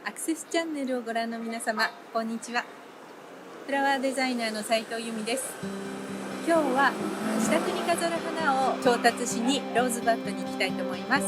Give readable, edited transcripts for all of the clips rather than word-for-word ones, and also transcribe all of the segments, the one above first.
アクセスチャンネルをご覧の皆様、こんにちは。フラワーデザイナーの斉藤由美です。今日は自宅に飾る花を調達しにローズバッドに行きたいと思います。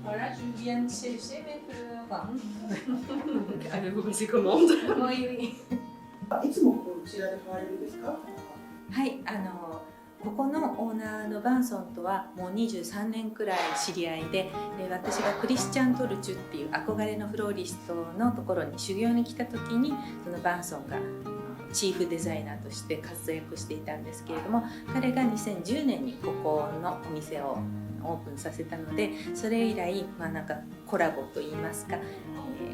Voilà, je viens de chercher mes fleurs. Avez-vous passé commande? Oui, oui. いつもこちらで買われるんですか？はい、ここのオーナーのバンソンとはもう23年くらい知り合いで、私がクリスチャン・トルチュっていう憧れのフローリストのところに修行に来た時に、そのバンソンがチーフデザイナーとして活躍していたんですけれども、彼が2010年にここのお店をオープンさせたので、それ以来、なんかコラボといいますか、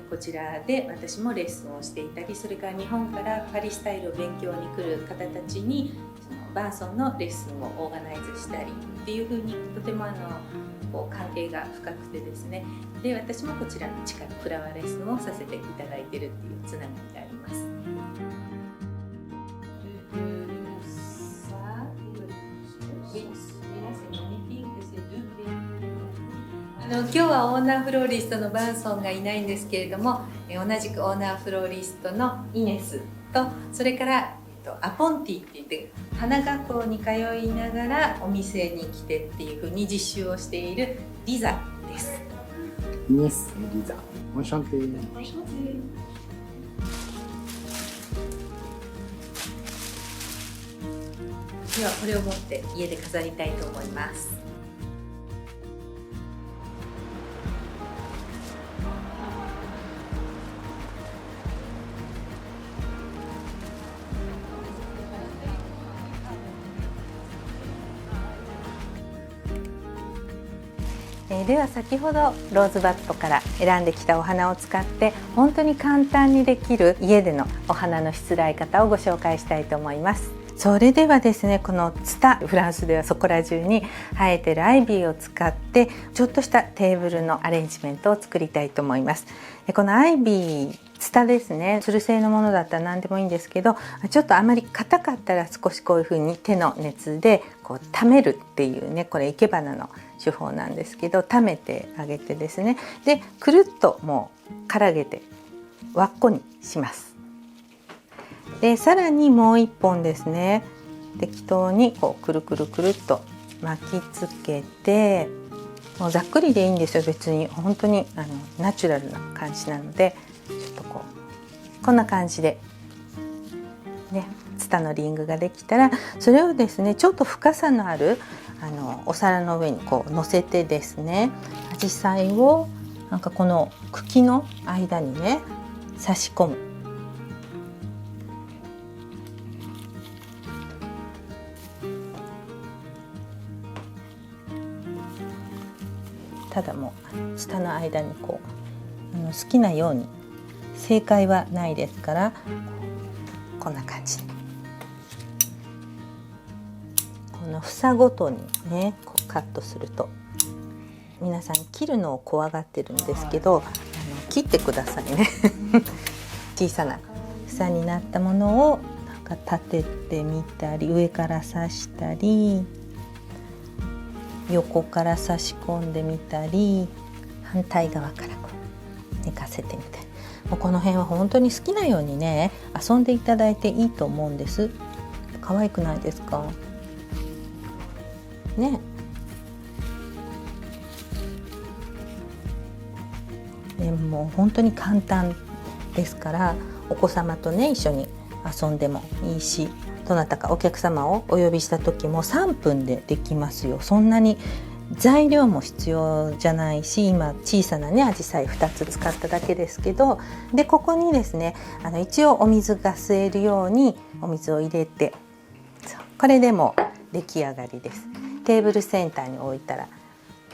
こちらで私もレッスンをしていたり、それから日本からパリスタイルを勉強に来る方たちにそのバーソンのレッスンをオーガナイズしたりっていう風に、とてもこう関係が深くてですね、で私もこちらの近くフラワーレッスンをさせていただいているっていうつながりがあります。今日はオーナーフローリストのバンソンがいないんですけれども、同じくオーナーフローリストのイネスと、それからアポンティって言って花学校に通いながらお店に来てっていう風に実習をしているリザです。イネス・リザ。オンシャンテー。ではこれを持って家で飾りたいと思います。では先ほどローズバッドから選んできたお花を使って本当に簡単にできる家でのお花のしつらい方をご紹介したいと思います。それではですね、このツタ、フランスではそこら中に生えてるアイビーを使ってちょっとしたテーブルのアレンジメントを作りたいと思います。このアイビー、ツタですね、つる製のものだったら何でもいいんですけど、ちょっとあまり硬かったら少しこういう風に手の熱でこう溜めるっていうね、これ生け花の手法なんですけど、溜めてあげてですね、でくるっともうからげて輪っこにします。でさらにもう一本ですね、適当にこうくるくるくるっと巻きつけて、もうざっくりでいいんですよ。別に本当にナチュラルな感じなので、ちょっとこんな感じでね、ツタのリングができたら、それをですね、ちょっと深さのあるお皿の上にこう乗せてですね、アジサイをなんかこの茎の間にね差し込む。ただもう下の間にこう好きなように、正解はないですから、こんな感じでこの房ごとにねこうカットすると、皆さん切るのを怖がってるんですけど、切ってくださいね小さな房になったものをなんか立ててみたり、上から刺したり、横から差し込んでみたり、反対側からこう寝かせてみたり、もうこの辺は本当に好きなようにね遊んでいただいていいと思うんです。可愛くないですかね。でもう本当に簡単ですから、お子様とね一緒に遊んでもいいし、どなたかお客様をお呼びした時も3分でできますよ。そんなに材料も必要じゃないし、今小さなねアジサイ2つ使っただけですけど、でここにですね一応お水が吸えるようにお水を入れて、これでも出来上がりです。テーブルセンターに置いたら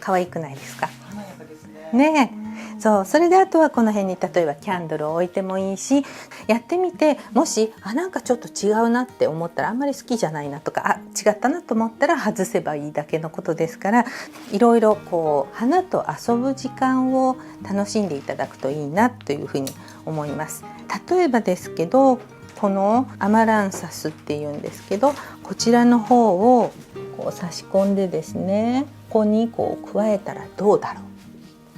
可愛くないですか？華やかですね。ねえ、そう、それであとはこの辺に例えばキャンドルを置いてもいいし、やってみてもしなんかちょっと違うなって思ったら、あんまり好きじゃないなとか違ったなと思ったら外せばいいだけのことですから、いろいろこう花と遊ぶ時間を楽しんでいただくといいなというふうに思います。例えばですけど、このアマランサスっていうんですけど、こちらの方をこう差し込んでですね、ここにこう加えたらどうだろう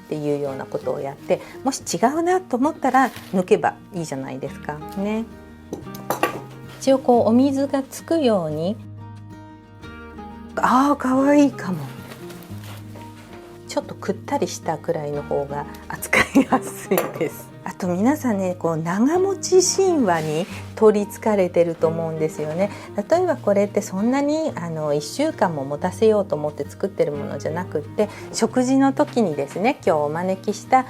っていうようなことをやって、もし違うなと思ったら抜けばいいじゃないですかね。一応こうお水がつくように、可愛いかも。ちょっとくったりしたくらいの方が扱いやすいです。あと皆さんね、こう長持ち神話に取りつかれてると思うんですよね。例えばこれってそんなに1週間も持たせようと思って作ってるものじゃなくって、食事の時にですね、今日お招きした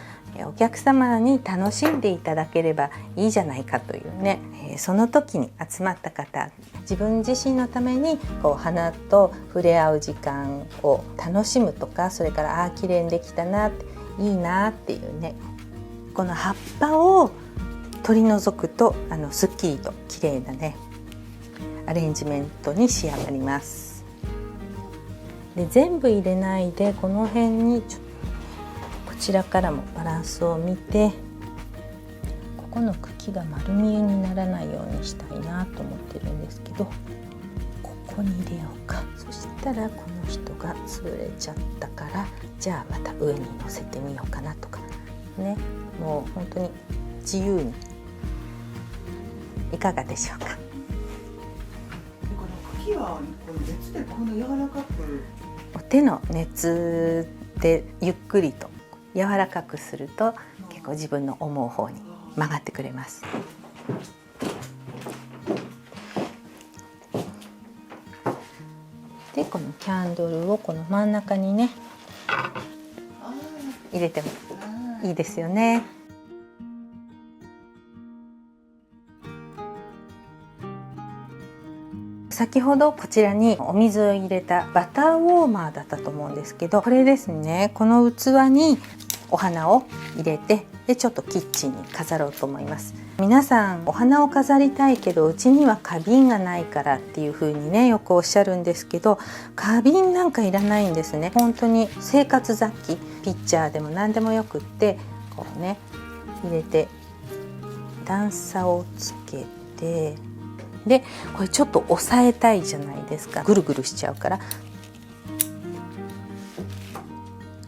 お客様に楽しんでいただければいいじゃないかというね、その時に集まった方、自分自身のためにこう花と触れ合う時間を楽しむとか、それから綺麗にできたな、いいなっていうね、この葉っぱを取り除くとすっきりと綺麗なねアレンジメントに仕上がります。で、全部入れないでこの辺にこちらからもバランスを見て、ここの茎が丸見えにならないようにしたいなと思ってるんですけど、ここに入れようか。そしたらこの人が潰れちゃったから、じゃあまた上に乗せてみようかなとかね、もう本当に自由に。いかがでしょうか。この茎はこの熱でこんな柔らかく、お手の熱でゆっくりと柔らかくすると、結構自分の思う方に曲がってくれます。で、このキャンドルをこの真ん中にね入れてもいいですよね。先ほどこちらにお水を入れたバターウォーマーだったと思うんですけど、これですね、この器にお花を入れて、でちょっとキッチンに飾ろうと思います。皆さんお花を飾りたいけどうちには花瓶がないからっていう風にね、よくおっしゃるんですけど、花瓶なんかいらないんですね。本当に生活雑器、ピッチャーでも何でもよくって、こうね入れて段差をつけて、でこれちょっと押さえたいじゃないですか、ぐるぐるしちゃうから。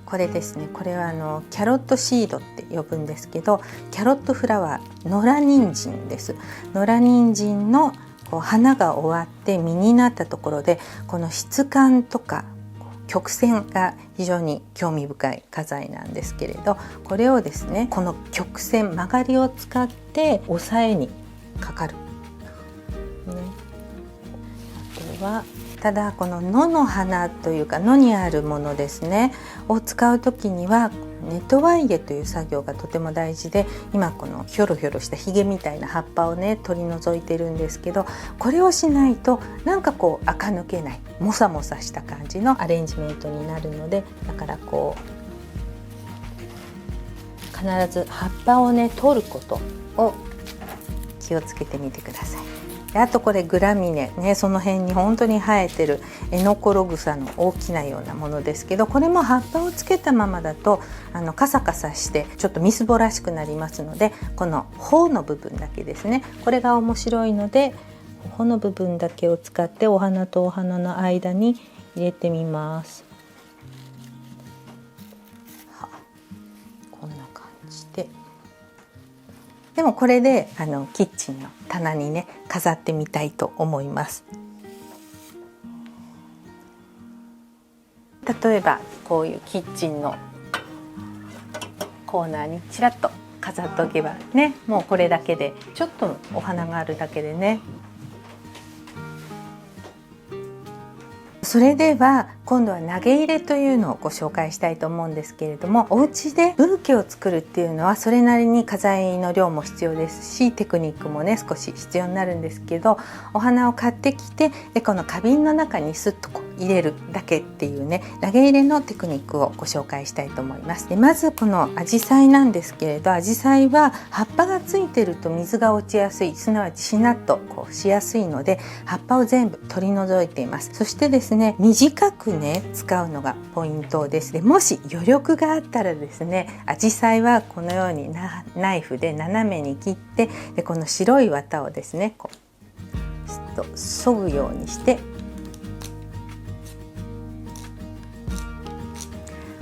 これですね、これはキャロットシードって呼ぶんですけど、キャロットフラワー、野良人参です。野良人参のこう花が終わって実になったところで、この質感とか曲線が非常に興味深い花材なんですけれど、これをですね、この曲線曲がりを使って押さえにかかる、ね、あとはただこの野の花というか野にあるものですねを使う時にはネトワイエという作業がとても大事で、今このヒョロヒョロしたヒゲみたいな葉っぱをね取り除いてるんですけど、これをしないとなんかこう垢抜けないモサモサした感じのアレンジメントになるので、だからこう必ず葉っぱをね取ることを気をつけてみてください。であとこれグラミネね、その辺に本当に生えてるエノコログサの大きなようなものですけど、これも葉っぱをつけたままだとカサカサしてちょっとみすぼらしくなりますので、この穂の部分だけですね、これが面白いので穂の部分だけを使ってお花とお花の間に入れてみます。こんな感じで、でもこれでキッチンの棚にね飾ってみたいと思います。例えばこういうキッチンのコーナーにちらっと飾っておけばね、もうこれだけでちょっとお花があるだけでね。それでは今度は投げ入れというのをご紹介したいと思うんですけれども、お家でブーケを作るっていうのはそれなりに花材の量も必要ですし、テクニックもね少し必要になるんですけど、お花を買ってきて、でこの花瓶の中にスッとこう入れるだけっていうね、投げ入れのテクニックをご紹介したいと思います。でまずこのアジサイなんですけれど、アジサイは葉っぱがついてると水が落ちやすい、すなわちしなっとしやすいので、葉っぱを全部取り除いています。そしてですね、短くね使うのがポイントです。でもし余力があったらですね、アジサイはこのようにナイフで斜めに切って、でこの白い綿をですねそぐようにして、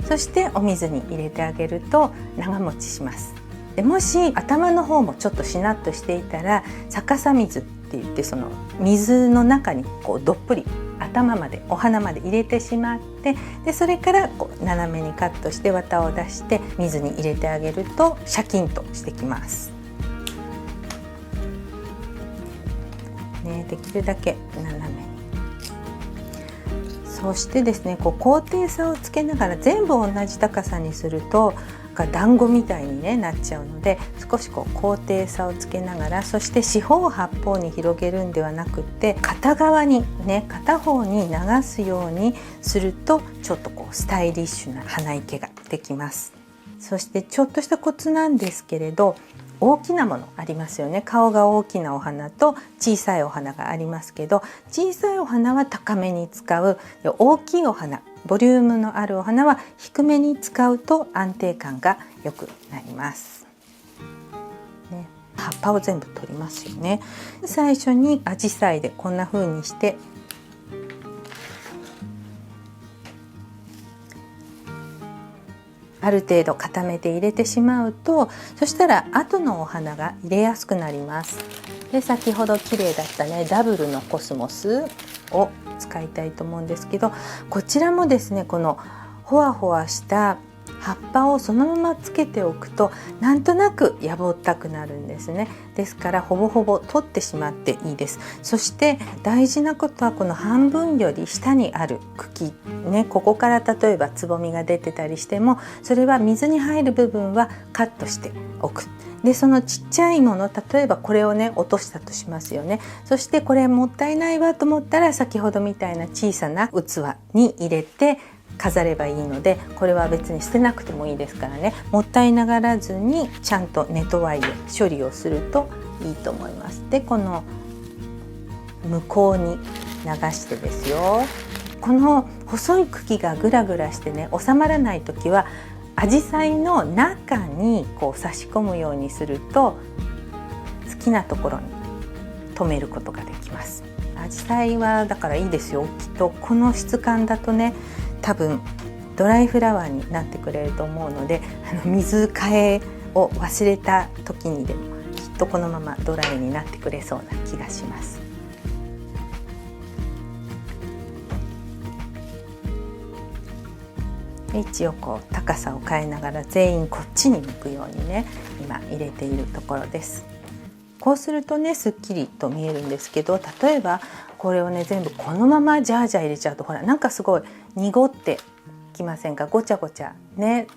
そしてお水に入れてあげると長持ちします。でもし頭の方もちょっとしなっとしていたら、逆さ水って言って、その水の中にどっぷり頭までお花まで入れてしまって、でそれから斜めにカットして綿を出して水に入れてあげるとシャキンとしてきます。できるだけ斜めに。そしてですね、高低差をつけながら全部同じ高さにすると団子みたいに、なっちゃうので、少し高低差をつけながら、そして四方八方に広げるんではなくて、片側に片方に流すようにするとちょっとスタイリッシュな花いけができます。そしてちょっとしたコツなんですけれど、大きなものありますよね。顔が大きなお花と小さいお花がありますけど、小さいお花は高めに使う、大きいお花、ボリュームのあるお花は低めに使うと安定感が良くなります、葉っぱを全部取りますよね。最初にアジサイでこんな風にしてある程度固めて入れてしまうと、そしたら後のお花が入れやすくなります。で先ほど綺麗だったねダブルのコスモスを使いたいと思うんですけど、こちらもですね、このほわほわした葉っぱをそのままつけておくとなんとなくやぼったくなるんですね。ですからほぼほぼ取ってしまっていいです。そして大事なことは、この半分より下にある茎ね、ここから例えばつぼみが出てたりしても、それは水に入る部分はカットしておく。でそのちっちゃいもの、例えばこれをね落としたとしますよね。そしてこれもったいないわと思ったら、先ほどみたいな小さな器に入れて飾ればいいので、これは別に捨てなくてもいいですからね、もったいながらずにちゃんとネトワイヤ処理をするといいと思います。でこの向こうに流してですよ、この細い茎がグラグラしてね収まらない時は、アジサイの中に差し込むようにすると好きなところに留めることができます。アジサイはだからいいですよ。きっとこの質感だとね、多分ドライフラワーになってくれると思うので、水替えを忘れた時にでもきっとこのままドライになってくれそうな気がします。位置を高さを変えながら全員こっちに向くようにね、今入れているところです。こうするとねすっきりと見えるんですけど、例えばこれをね全部このままジャージャー入れちゃうと、ほらなんかすごい濁ってきませんか？ごちゃごちゃね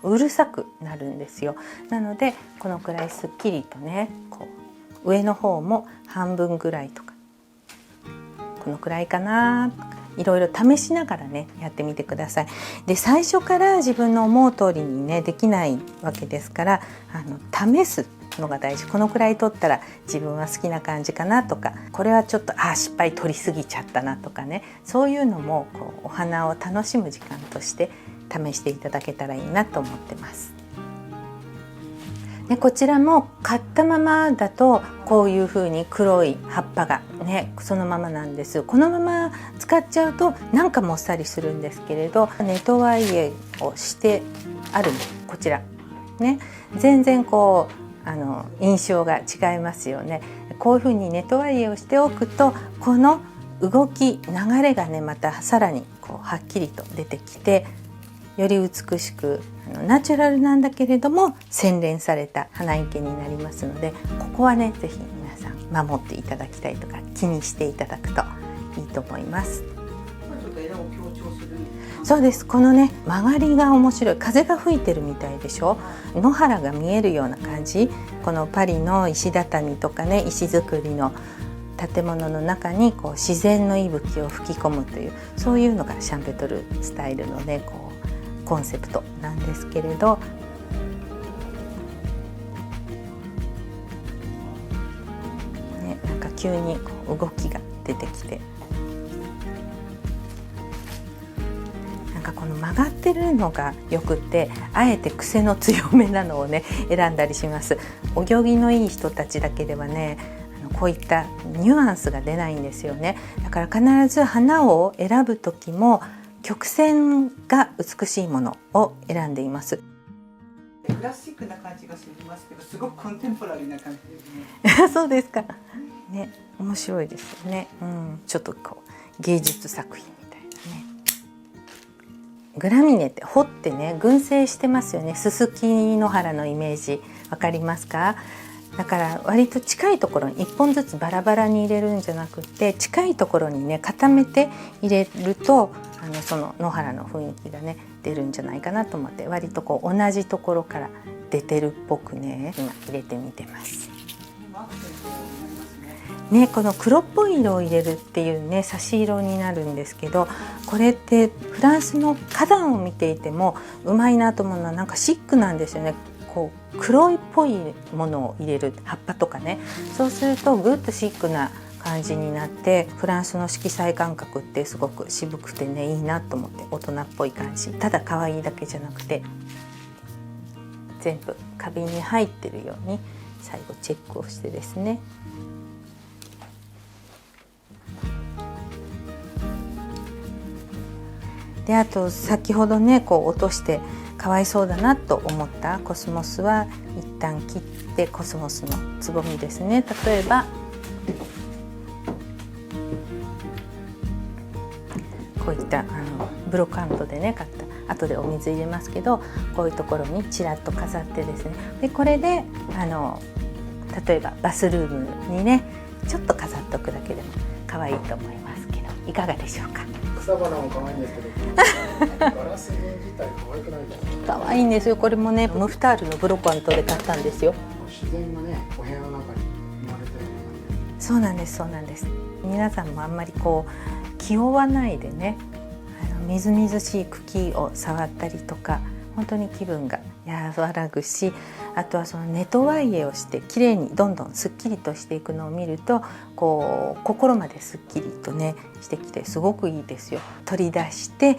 うるさくなるんですよ。なのでこのくらいすっきりとね、上の方も半分ぐらいとか、このくらいかなとか、いろいろ試しながらねやってみてください。で最初から自分の思う通りにねできないわけですから、試すのが大事。このくらい取ったら自分は好きな感じかなとか、これはちょっと失敗取りすぎちゃったなとかね、そういうのもお花を楽しむ時間として試していただけたらいいなと思ってます。でこちらも買ったままだとこういう風に黒い葉っぱがねそのままなんです。このまま使っちゃうとなんかもっさりするんですけれど、ネトワイエをしてあるこちらね、全然印象が違いますよね。こういう風にネトワイエをしておくと、この動き流れがねまたさらにはっきりと出てきて、より美しくナチュラルなんだけれども洗練された花いけになりますので、ここはねぜひ皆さん守っていただきたいとか気にしていただくといいと思います。そうです。このね曲がりが面白い。風が吹いてるみたいでしょ。野原が見えるような感じ。このパリの石畳とかね石造りの建物の中にこう自然の息吹を吹き込むという、そういうのがシャンペトルスタイルのねこうコンセプトなんですけれど、なんか急にこう動きが出てきて、なんかこの曲がってるのがよくて、あえて癖の強めなのをね選んだりします。お行儀のいい人たちだけではねこういったニュアンスが出ないんですよね。だから必ず花を選ぶ時も曲線が美しいものを選んでいます。クラシックな感じがしますけど、すごくコンテンポラリーな感じですね。そうですか。ね、面白いですよね。ちょっとこう芸術作品みたいなね。グラミネって彫ってね群生してますよね。ススキ野原のイメージわかりますか？だから割と近いところに1本ずつバラバラに入れるんじゃなくて、近いところにね固めて入れるとその野原の雰囲気がね出るんじゃないかなと思って、割とこう同じところから出てるっぽくね今入れてみてます。ね、この黒っぽい色を入れるっていうね差し色になるんですけど、これってフランスの花壇を見ていてもうまいなと思うのは、なんかシックなんですよね。こう黒いっぽいものを入れる、葉っぱとかね、そうするとぐっとシックな感じになって、フランスの色彩感覚ってすごく渋くてねいいなと思って、大人っぽい感じ、ただ可愛いだけじゃなくて全部花瓶に入ってるように最後チェックをしてですね。であと先ほどねこう落としてかわいそうだなと思ったコスモスは一旦切って、コスモスのつぼみですね、例えばこういったブロカントでね買った後でお水入れますけど、こういうところにちらっと飾ってですね、でこれで例えばバスルームにねちょっと飾っとくだけでも可愛いと思いますけど、いかがでしょうか？草花も可愛いんですけど、ガラス瓶自体可愛くないですか？可愛いんですよ。これもねムフタールのブロカントで買ったんですよ。自然がねお部屋の中に生まれてるような。そうなんです、そうなんです。皆さんもあんまりこう気負わないでね、みずみずしい茎を触ったりとか、本当に気分が和らぐし、あとはそのネトワイエをして綺麗にどんどんすっきりとしていくのを見ると、こう心まですっきりとねしてきてすごくいいですよ。取り出して違う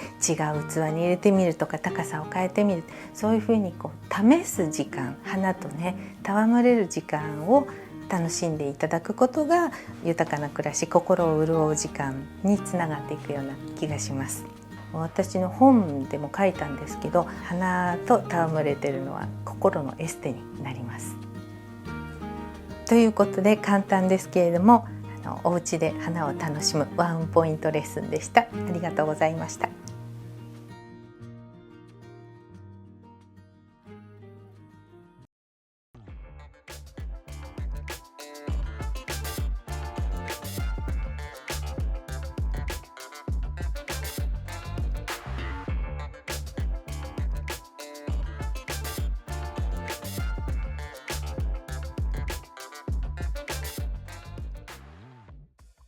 器に入れてみるとか、高さを変えてみる、そういうふうにこう試す時間、花とね戯れる時間を楽しんでいただくことが豊かな暮らし、心を潤う時間につながっていくような気がします。私の本でも書いたんですけど、花と戯れてるのは心のエステになります。ということで簡単ですけれどもお家で花を楽しむワンポイントレッスンでした。ありがとうございました。